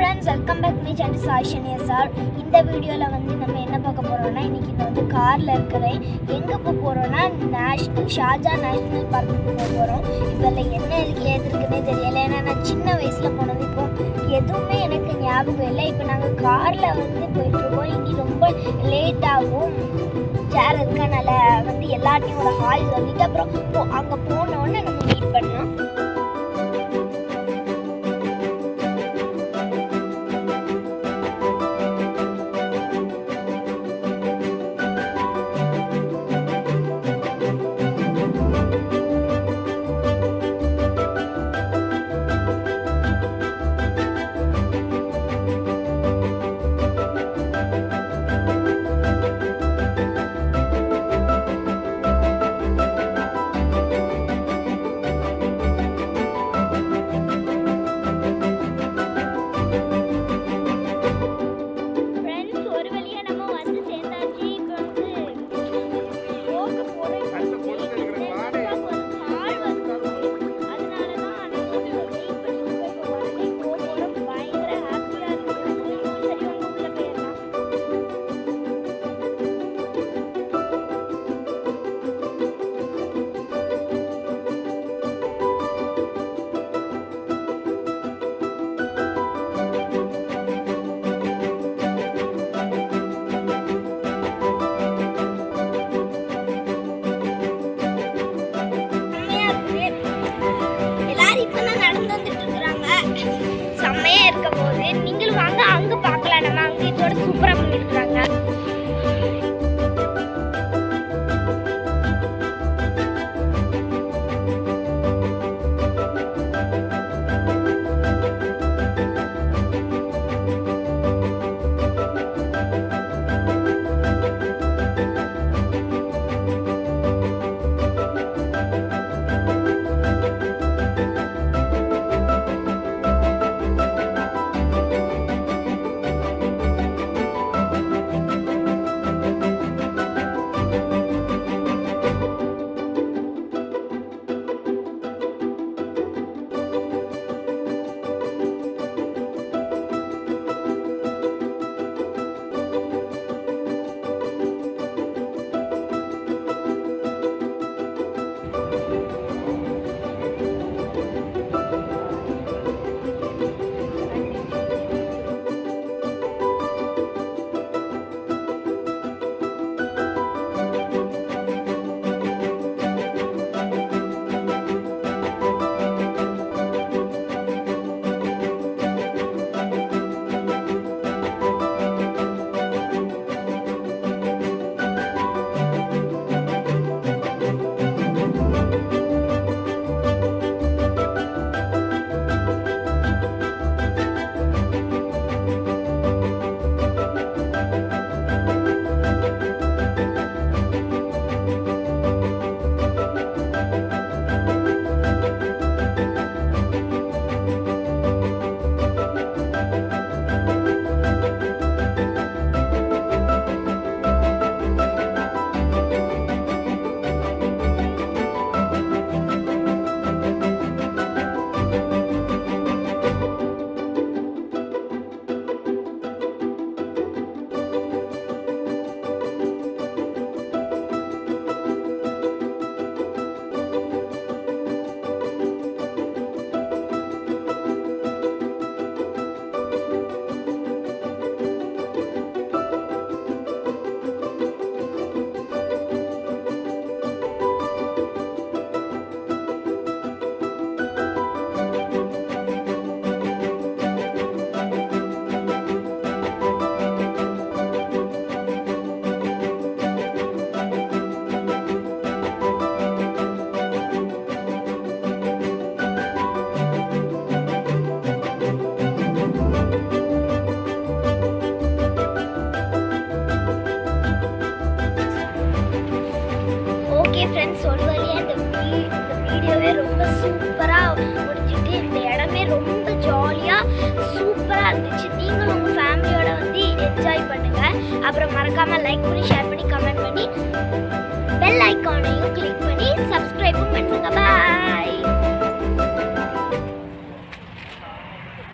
friends, welcome back to my channel Saishaniya sir. இந்த வீடியோல வந்து நம்ம என்ன பார்க்க போறோம்னா இன்னைக்கு நான் வந்து கார்ல இருக்கறேன். எங்க போறோம்னா ஷாஜா நேஷனல் பார்க்குக்கு போறோம். இதெல்லாம் என்ன இருக்குன்னே தெரியல. ஏன்னா நான் சின்ன வயசுல போனது இப்போ எதுவுமே எனக்கு ஞாபகம் இல்லை. இப்போ நாங்க கார்ல வந்து போயிட்டு இருக்கோம். இங்க ரொம்ப லேட் ஆகும். சேர் இருக்கனால வந்து எல்லாத்தையும் ஒரு ஹாய் சொல்லிட்டு அப்புறம் அங்க போன உடனே நம்ம மீட் பண்ணலாம். செம்மையா இருக்க போது நீங்களும் வாங்க அங்க பார்க்கலாம். நம்ம அங்க இதோட சூப்பரா பண்ணிருக்காங்க. ஓகே ஃப்ரெண்ட்ஸ், ஒரு வழியாக இந்த வீடியோவே ரொம்ப சூப்பராக முடிச்சுட்டு இந்த இடமே ரொம்ப ஜாலியாக சூப்பராக இருந்துச்சு. நீங்களும் உங்கள் ஃபேமிலியோட வந்து என்ஜாய் பண்ணுங்கள். அப்புறம் மறக்காமல் லைக் பண்ணி ஷேர் பண்ணி கமெண்ட் பண்ணி பெல் ஐக்கானையும் கிளிக் பண்ணி சப்ஸ்கிரைபும் பண்ணுங்க. பாய்.